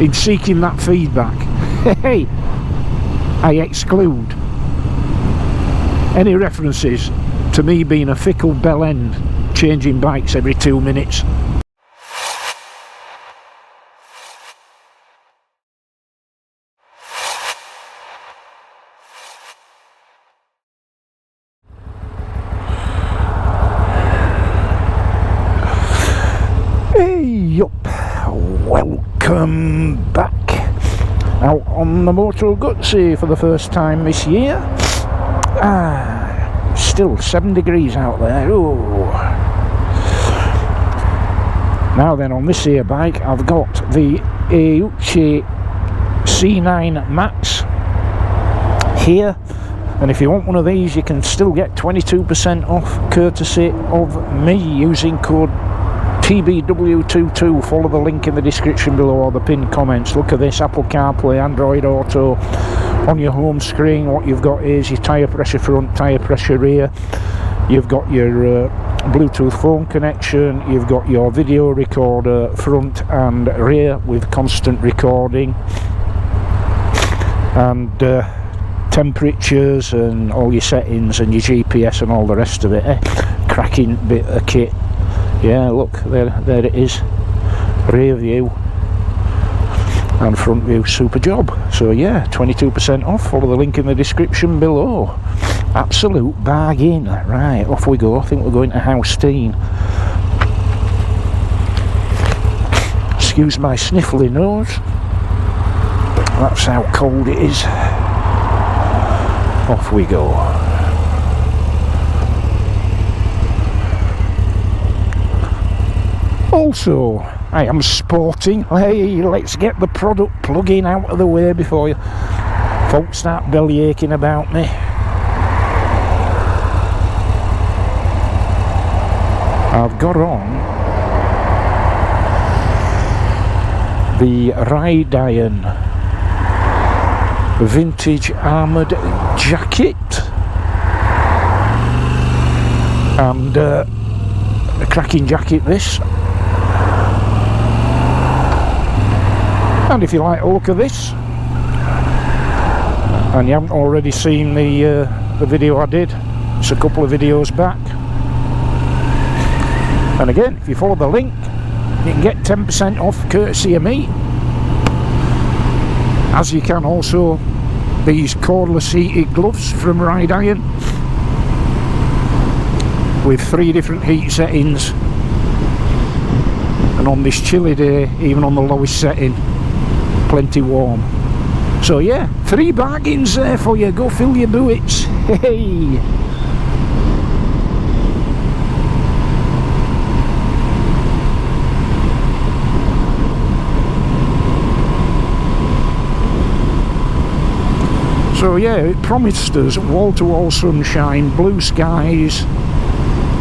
in seeking that feedback. Hey, I exclude any references to me being a fickle bell end, changing bikes every 2 minutes. Hey up, welcome back out on the Moto Guzzi for the first time this year. Still 7 degrees out there. Ooh. Now then, on this here bike I've got the Aiuchi C9 Max here, and if you want one of these you can still get 22% off courtesy of me using code TBW22. Follow the link in the description below or the pinned comments. Look at this, Apple CarPlay, Android Auto. On your home screen what you've got is your tyre pressure front, tyre pressure rear. You've got your Bluetooth phone connection, you've got your video recorder front and rear with constant recording, and temperatures and all your settings and your GPS and all the rest of it. Cracking bit of kit. Yeah, look, there it is. Rear view and front view, super job. So yeah, 22% off. Follow the link in the description below. Absolute bargain. Right, off we go. I think we're going to House Teen. Excuse my sniffly nose. That's how cold it is. Off we go. Also, I am sporting. Hey, let's get the product plug-in out of the way before you folks start belly aching about me. I've got on the Ride Iron vintage armoured jacket, and a cracking jacket this. And if you like a look at this, and you haven't already seen the video I did, it's a couple of videos back. And again, if you follow the link, you can get 10% off courtesy of me. As you can also these cordless heated gloves from Ride Iron with 3 different heat settings, and on this chilly day, even on the lowest setting, plenty warm. So yeah, 3 bargains there for you. Go fill your bullets. Hey. So yeah, it promised us wall-to-wall sunshine, blue skies,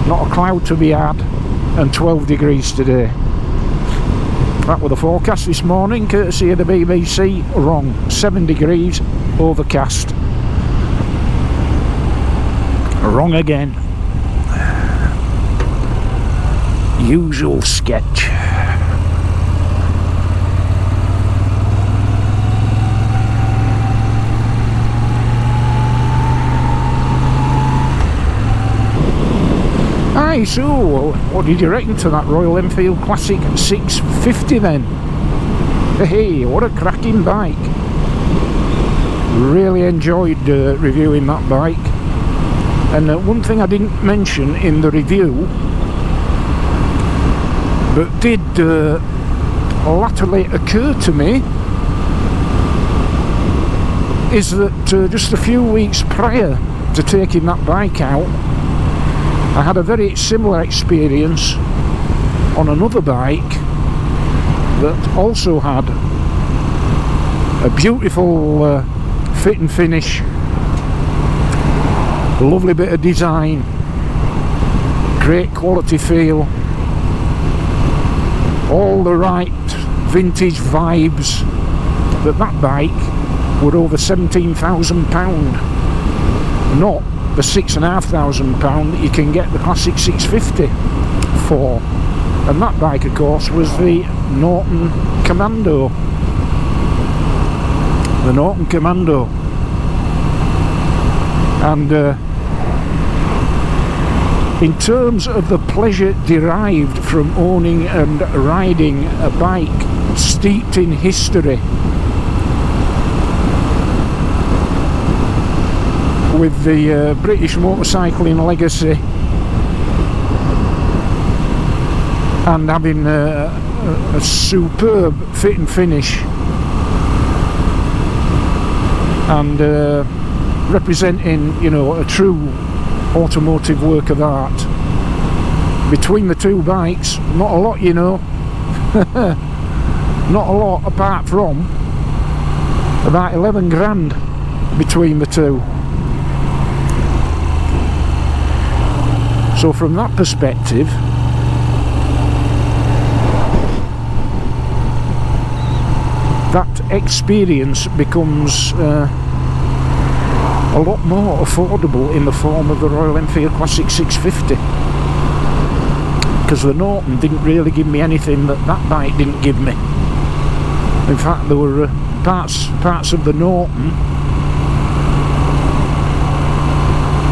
not a cloud to be had, and 12 degrees today. That was the forecast this morning, courtesy of the BBC. Wrong. 7 degrees, overcast. Wrong again. Usual sketch. Aye, so what did you reckon to that Royal Enfield Classic 650 then? Hey, what a cracking bike. Really enjoyed reviewing that bike. And one thing I didn't mention in the review, but did latterly occur to me, is that just a few weeks prior to taking that bike out, I had a very similar experience on another bike that also had a beautiful fit and finish, a lovely bit of design, great quality feel, all the right vintage vibes, but that bike were over £17,000, not the £6,500 that you can get the Classic 650 for. And that bike, of course, was the Norton Commando. the Norton Commando. And in terms of the pleasure derived from owning and riding a bike steeped in history, with the British motorcycling legacy, and having a superb fit and finish, and representing, you know, a true automotive work of art. Between the two bikes, not a lot, you know. Not a lot, apart from about 11 grand between the two. So from that perspective, that experience becomes a lot more affordable in the form of the Royal Enfield Classic 650, because the Norton didn't really give me anything that that bike didn't give me. In fact, there were parts of the Norton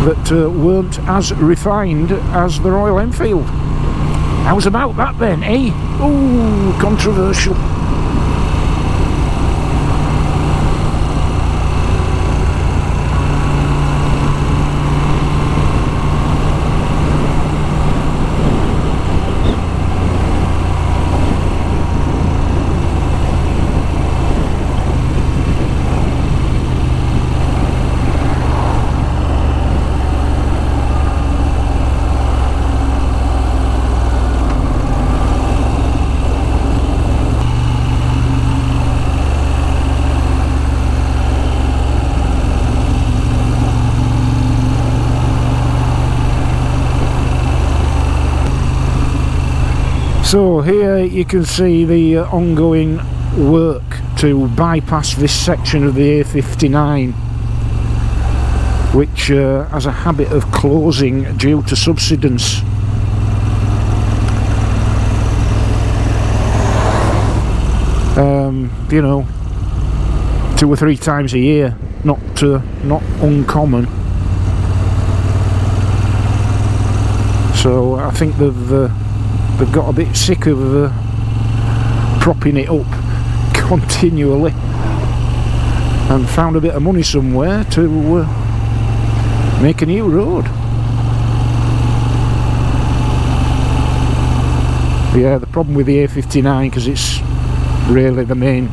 that weren't as refined as the Royal Enfield. How's about that then, eh? Ooh, controversial. So here you can see the ongoing work to bypass this section of the A59, which has a habit of closing due to subsidence. You know, 2 or 3 times a year, not uncommon. So I think they've got a bit sick of propping it up continually, and found a bit of money somewhere to make a new road. Yeah, the problem with the A59, because it's really the main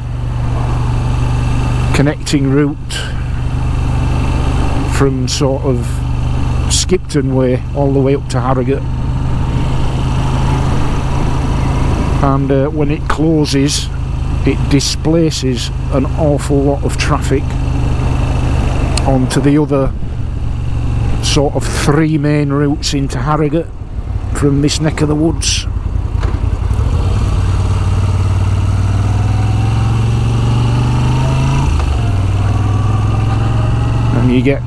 connecting route from sort of Skipton way all the way up to Harrogate, and when it closes it displaces an awful lot of traffic onto the other sort of 3 main routes into Harrogate from this neck of the woods. And you get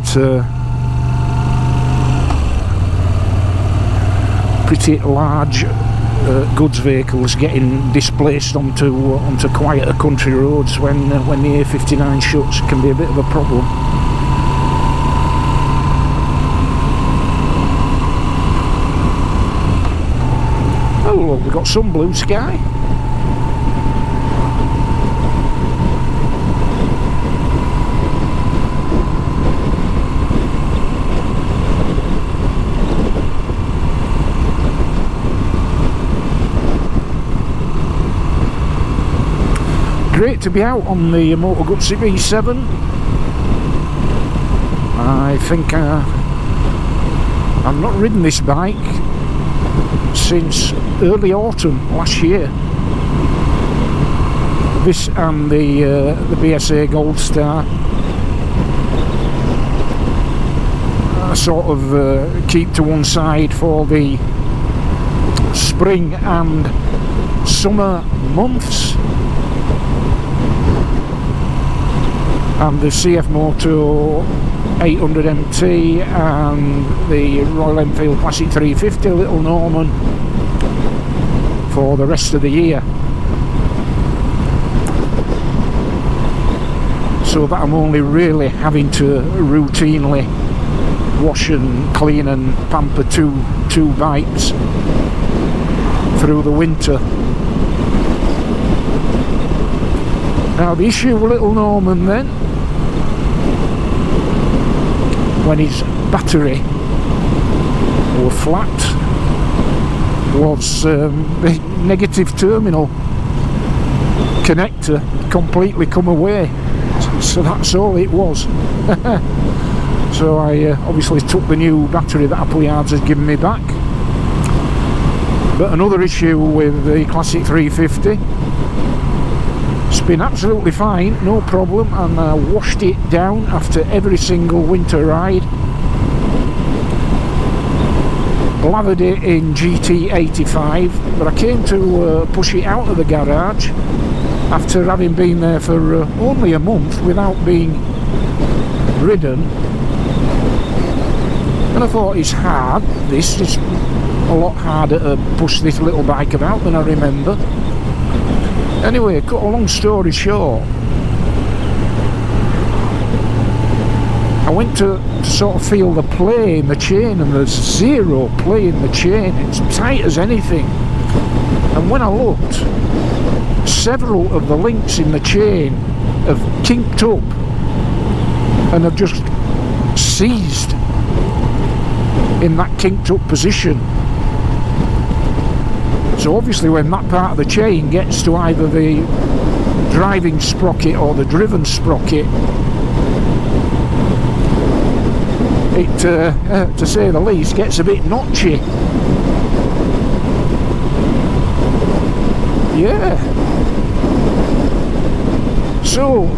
pretty large goods vehicles getting displaced onto quieter country roads when the A59 shuts. It can be a bit of a problem. Oh look, we've got some blue sky. Great to be out on the Moto Guzzi V7. I think I've not ridden this bike since early autumn last year. This and the BSA Gold Star. I sort of keep to one side for the spring and summer months. And the CF Moto 800 MT and the Royal Enfield Classic 350 Little Norman for the rest of the year. So so that I'm only really having to routinely wash and clean and pamper two bikes through the winter. Now the issue with little Norman then, when his battery were flat, was the negative terminal connector completely come away. So that's all it was. So I obviously took the new battery that Apple Yards had given me back. But another issue with the Classic 350, it's been absolutely fine, no problem, and I washed it down after every single winter ride. Lathered it in GT85, but I came to push it out of the garage after having been there for only a month without being ridden, and I thought, it's hard, this is a lot harder to push this little bike about than I remember. Anyway, cut a long story short, I went to sort of feel the play in the chain, and there's zero play in the chain, it's tight as anything. And when I looked, several of the links in the chain have kinked up and have just seized in that kinked up position. So obviously when that part of the chain gets to either the driving sprocket or the driven sprocket, it, to say the least, gets a bit notchy. Yeah. So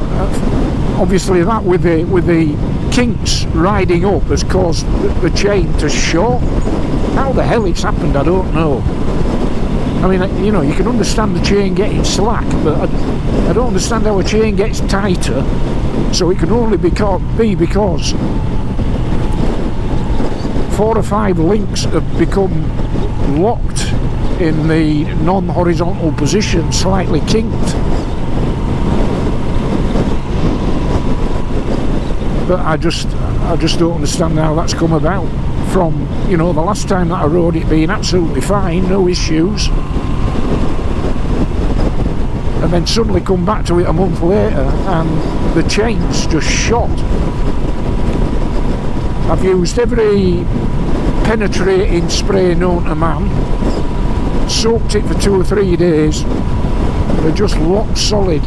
obviously that with the kinks riding up has caused the chain to short. How the hell it's happened, I don't know. I mean, you know, you can understand the chain getting slack, but I don't understand how a chain gets tighter. So it can only be because 4 or 5 links have become locked in the non-horizontal position, slightly kinked. But I just don't understand how that's come about. From, you know, the last time that I rode it being absolutely fine, no issues, and then suddenly come back to it a month later and the chain's just shot. I've used every penetrating spray known to man, soaked it for 2 or 3 days, they're just locked solid.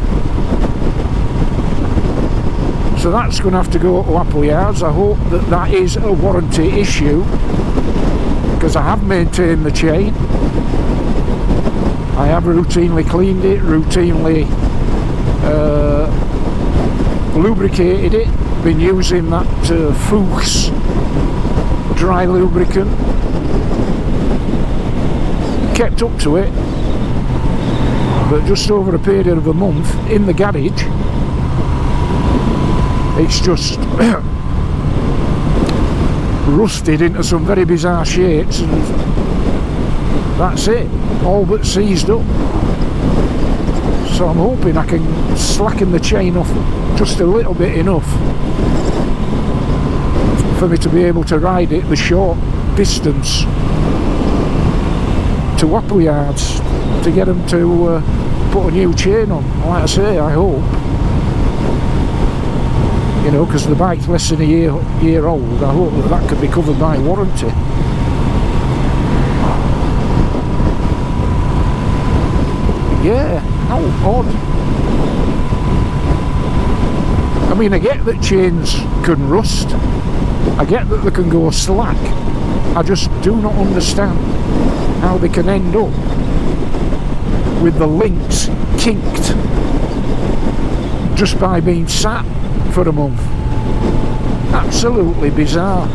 So that's going to have to go to Apple Yards. I hope that that is a warranty issue, because I have maintained the chain. I have routinely cleaned it, routinely lubricated it, been using that Fuchs dry lubricant, kept up to it, but just over a period of a month in the garage, it's just rusted into some very bizarre shapes, and that's it, all but seized up. So I'm hoping I can slacken the chain off just a little bit enough for me to be able to ride it the short distance to Apple Yards to get them to put a new chain on. Like I say, I hope. You know, because the bike's less than a year old, I hope that that could be covered by warranty. Yeah, how odd. I mean, I get that chains can rust, I get that they can go slack, I just do not understand how they can end up with the links kinked just by being sat for a month. Absolutely bizarre.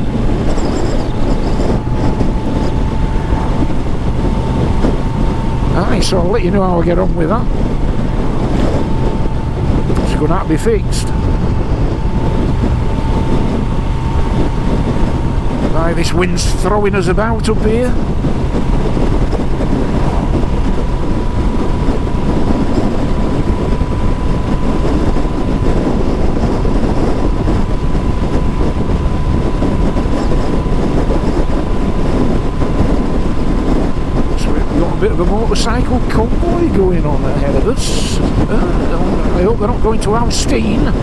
Aye, so I'll let you know how I get on with that. It's going to have to be fixed. Aye, this wind's throwing us about up here. of a motorcycle convoy going on ahead of us. I hope they're not going to Alstein.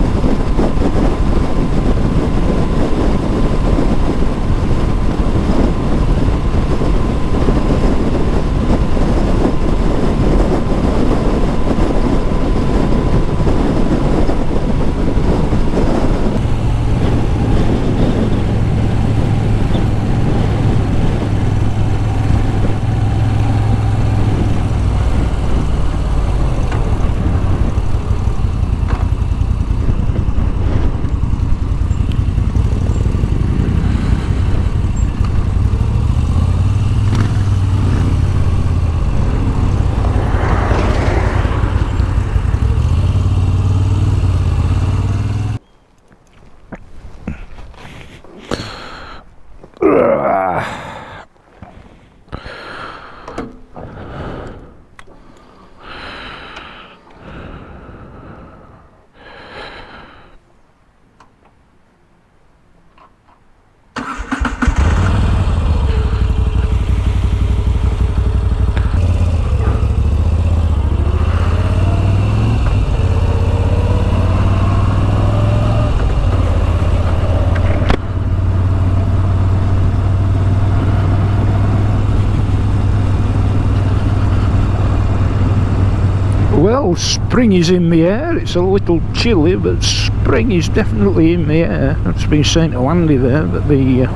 Well, spring is in the air. It's a little chilly, but spring is definitely in the air. It's been saying to Andy there that the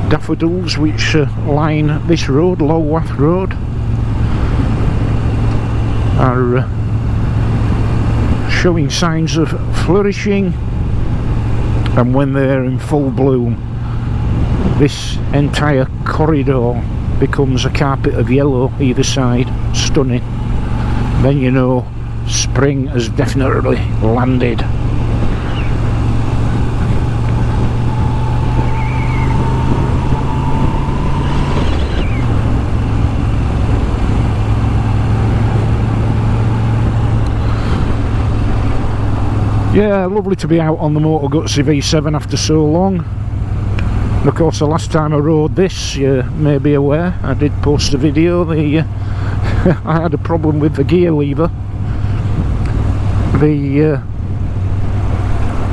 daffodils which line this road, Lowwath Road, are showing signs of flourishing, and when they're in full bloom, this entire corridor becomes a carpet of yellow either side. Stunning. Then you know spring has definitely landed. Yeah, lovely to be out on the Moto Guzzi V7 after so long. And of course the last time I rode this, you may be aware, I did post a video. I had a problem with the gear lever.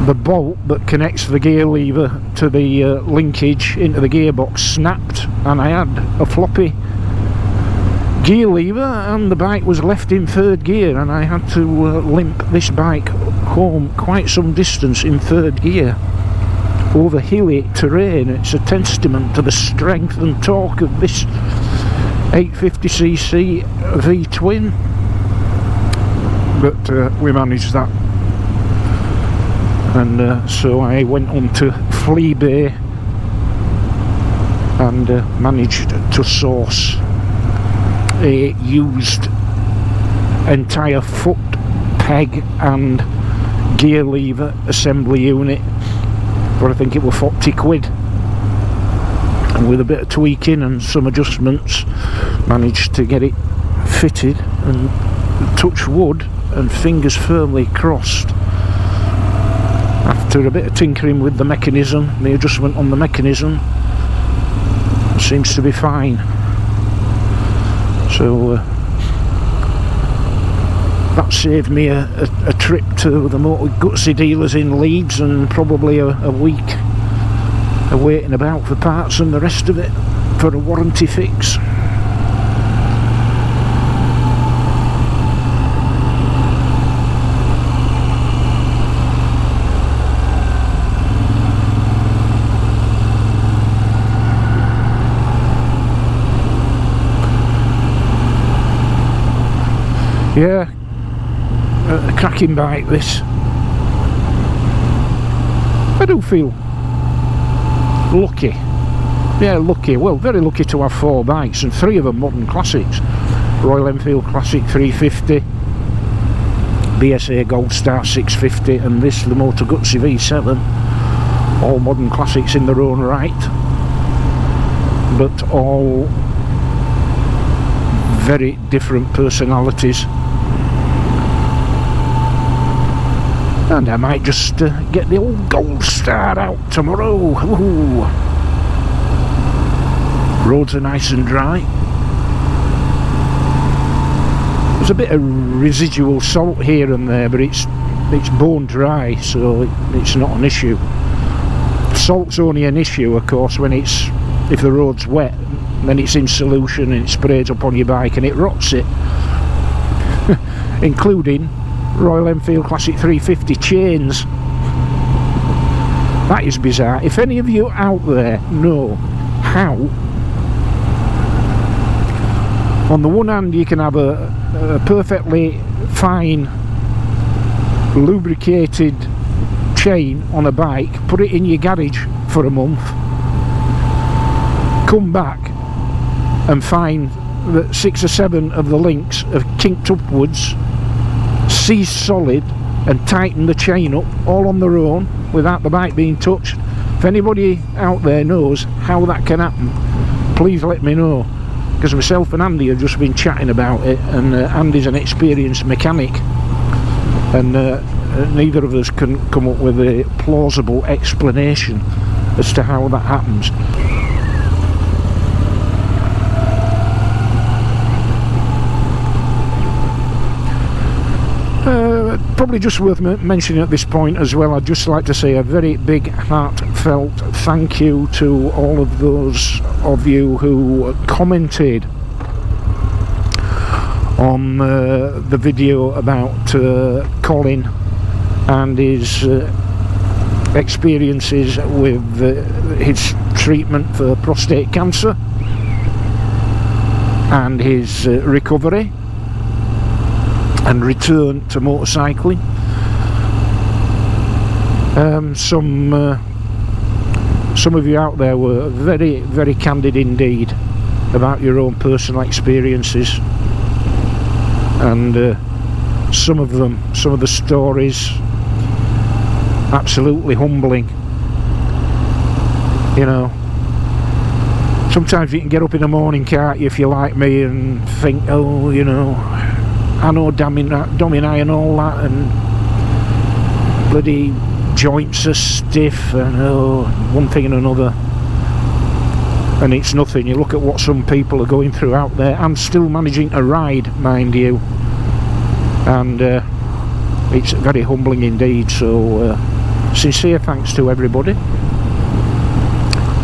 The bolt that connects the gear lever to the linkage into the gearbox snapped, and I had a floppy gear lever, and the bike was left in third gear, and I had to limp this bike home quite some distance in third gear over hilly terrain. It's a testament to the strength and torque of this 850cc V-twin, but we managed that, and so I went on to Fleabay and managed to source a used entire foot peg and gear lever assembly unit for I think it was 40 quid. And with a bit of tweaking and some adjustments, managed to get it fitted, and touch wood and fingers firmly crossed, after a bit of tinkering with the mechanism, the adjustment on the mechanism seems to be fine. So that saved me a trip to the Moto Guzzi dealers in Leeds, and probably a week waiting about for parts and the rest of it for a warranty fix. Yeah, a cracking bike this. I do feel lucky. Yeah, lucky. Well, very lucky to have 4 bikes, and 3 of them modern classics. Royal Enfield Classic 350, BSA Gold Star 650, and this, the Moto Guzzi V7. All modern classics in their own right, but all very different personalities. And I might just get the old Gold Star out tomorrow. Ooh. Roads are nice and dry. There's a bit of residual salt here and there, but it's bone dry, so it's not an issue. Salt's only an issue, of course, when if the road's wet, then it's in solution and it sprays up on your bike and it rots it. Including Royal Enfield Classic 350 chains. That is bizarre. If any of you out there know how, on the one hand you can have a perfectly fine lubricated chain on a bike, put it in your garage for a month, come back and find that 6 or 7 of the links have kinked upwards, seized solid and tightened the chain up all on their own without the bike being touched. If anybody out there knows how that can happen, please let me know, because myself and Andy have just been chatting about it, and Andy's an experienced mechanic, and neither of us can come up with a plausible explanation as to how that happens. Probably just worth mentioning at this point as well, I'd just like to say a very big heartfelt thank you to all of those of you who commented on the video about Colin and his experiences with his treatment for prostate cancer and his recovery and return to motorcycling. Some of you out there were very, very candid indeed about your own personal experiences, and some of the stories absolutely humbling. You know, sometimes you can get up in the morning, can't you, if you're like me, and think, oh, you know, I know Domini and all that, and bloody joints are stiff, and oh, one thing and another, and it's nothing. You look at what some people are going through out there and still managing to ride, mind you, and it's very humbling indeed. So sincere thanks to everybody.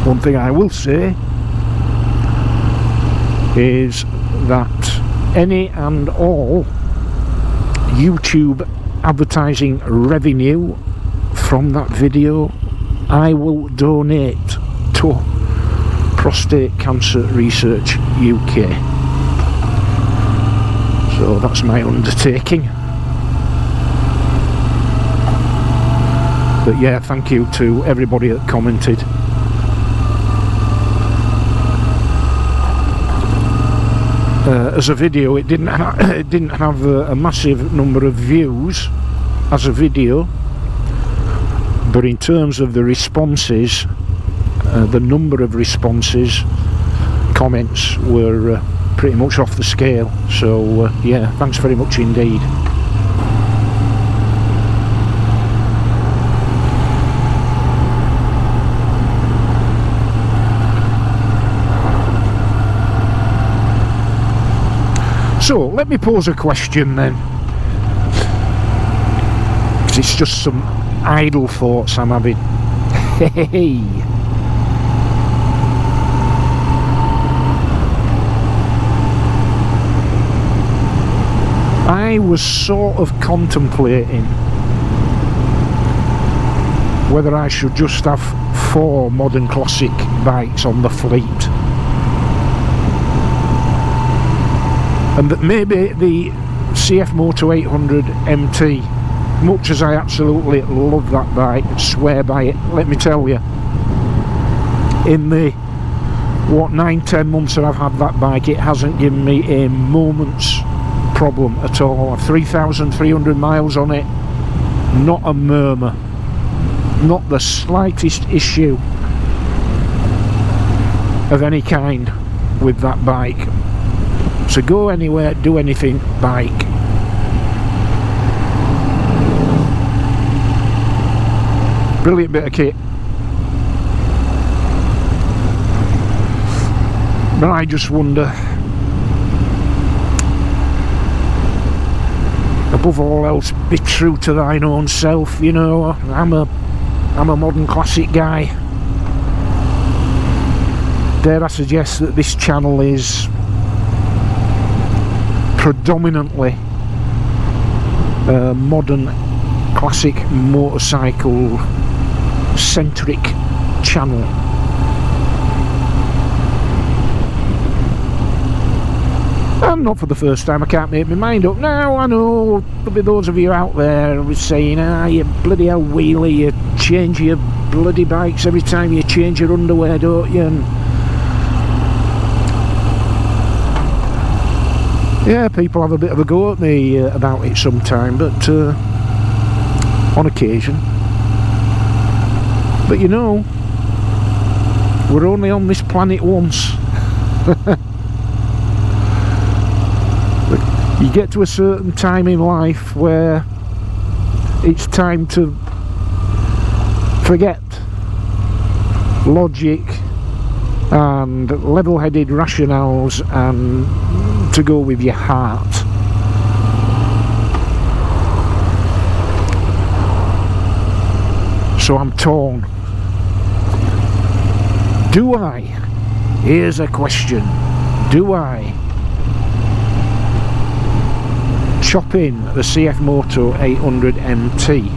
One thing I will say is that any and all YouTube advertising revenue from that video I will donate to Prostate Cancer Research UK. So that's my undertaking. But yeah, thank you to everybody that commented. As a video, it didn't have a massive number of views as a video, but in terms of the responses, the number of responses, comments were pretty much off the scale. So yeah, thanks very much indeed. So, let me pose a question then, because it's just some idle thoughts I'm having. Hey, I was sort of contemplating whether I should just have 4 modern classic bikes on the fleet, and that maybe the CF Moto 800 MT, much as I absolutely love that bike, swear by it, let me tell you, in the 9-10 months that I've had that bike, it hasn't given me a moment's problem at all. 3,300 miles on it, not a murmur, not the slightest issue of any kind with that bike. So go anywhere, do anything, bike. Brilliant bit of kit. But I just wonder, above all else, be true to thine own self. You know, I'm a modern classic guy. Dare I suggest that this channel is predominantly a modern classic motorcycle centric channel. And not for the first time. I can't make my mind up now. I know there'll be those of you out there who are saying, you bloody hell wheelie, you change your bloody bikes every time you change your underwear, don't you? And yeah, people have a bit of a go at me about it sometime, but on occasion. But you know, we're only on this planet once. You get to a certain time in life where it's time to forget logic and level-headed rationales and to go with your heart. So I'm torn. Do I? Here's a question. Do I chop in the CF Moto 800 MT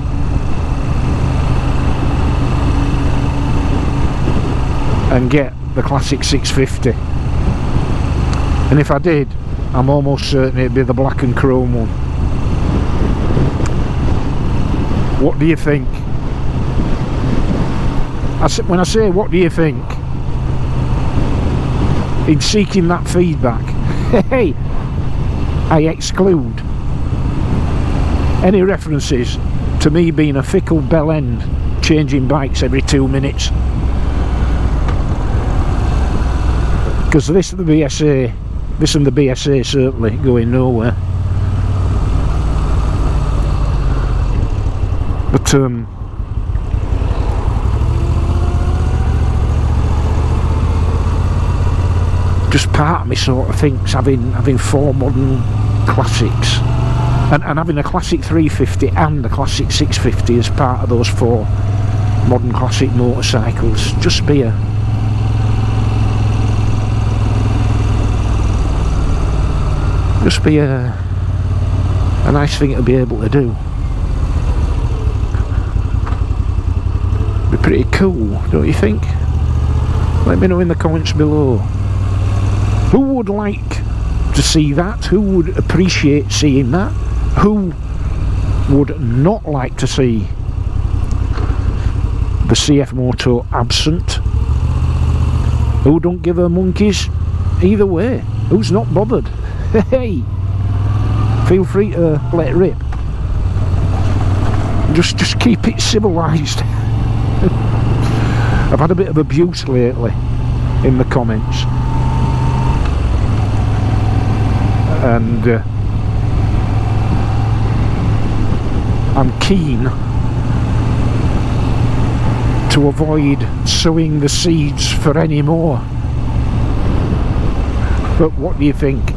and get the classic 650? And if I did, I'm almost certain it'd be the black and chrome one. What do you think? When I say what do you think, in seeking that feedback, hey, I exclude any references to me being a fickle bell end changing bikes every 2 minutes, because this and the BSA certainly going nowhere. But just part of me sort of thinks having 4 modern classics and having a classic 350 and a classic 650 as part of those 4 modern classic motorcycles just be a nice thing to be able to do. Be pretty cool, don't you think? Let me know in the comments below. Who would like to see that? Who would appreciate seeing that? Who would not like to see the CF Moto absent? Who don't give a monkeys either way? Who's not bothered? Hey, feel free to let it rip. Just keep it civilised. I've had a bit of abuse lately in the comments, and I'm keen to avoid sowing the seeds for any more. But what do you think?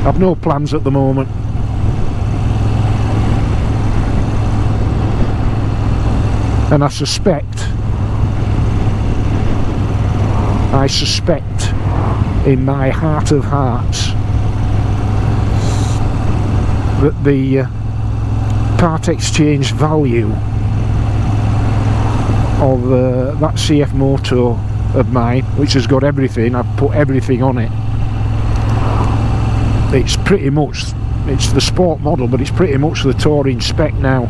I've no plans at the moment. And I suspect in my heart of hearts that the part exchange value of that CF Moto of mine, which has got everything, I've put everything on it, it's pretty much, it's the sport model, but it's pretty much the touring spec now.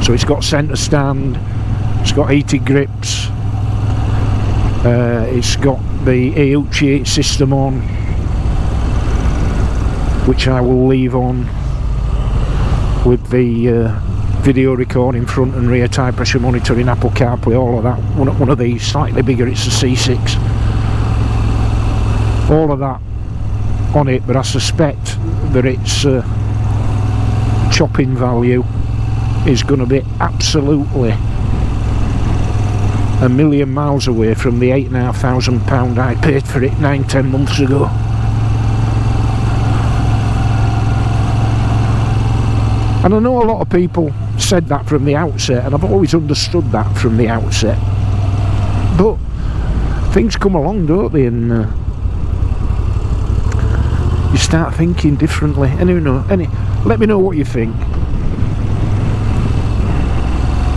So it's got centre stand, it's got heated grips, it's got the AUC system on, which I will leave on, with the video recording front and rear, tyre pressure monitoring, Apple CarPlay, all of that. One of these, slightly bigger, it's a C6. All of that on it, but I suspect that its chopping value is going to be absolutely a million miles away from the £8,500 I paid for it 9-10 months ago. And I know a lot of people said that from the outset, and I've always understood that from the outset. But things come along, don't they, and you start thinking differently. Let me know what you think.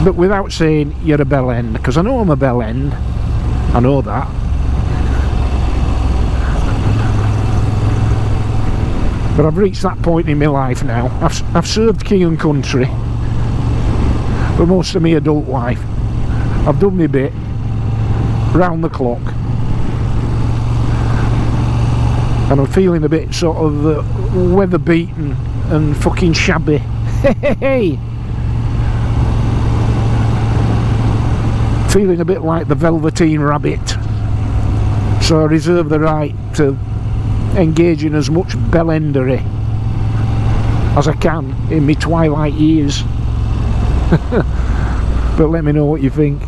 But without saying you're a bell end, because I know I'm a bell end. I know that. But I've reached that point in my life now. I've served king and country for most of my adult life. I've done my bit round the clock, and I'm feeling a bit sort of weather beaten and fucking shabby. Hey, feeling a bit like the Velveteen Rabbit. So I reserve the right to engage in as much bellendery as I can in my twilight years. But let me know what you think.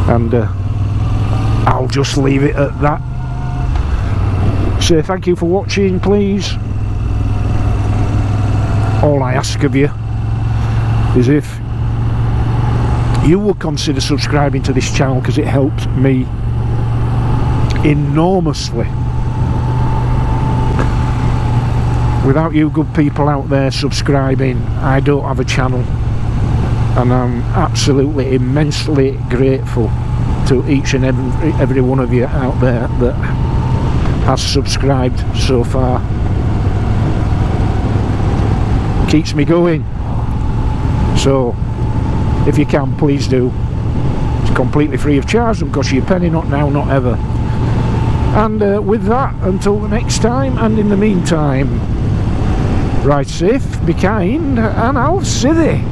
And I'll just leave it at that. So thank you for watching, please. All I ask of you is if you will consider subscribing to this channel, because it helps me enormously. Without you good people out there subscribing, I don't have a channel, and I'm absolutely immensely grateful to each and every one of you out there that has subscribed so far. Keeps me going. So if you can, please do. It's completely free of charge, doesn't cost you a penny, not now, not ever. And with that, until the next time, and in the meantime, ride safe, be kind, and I'll see thee.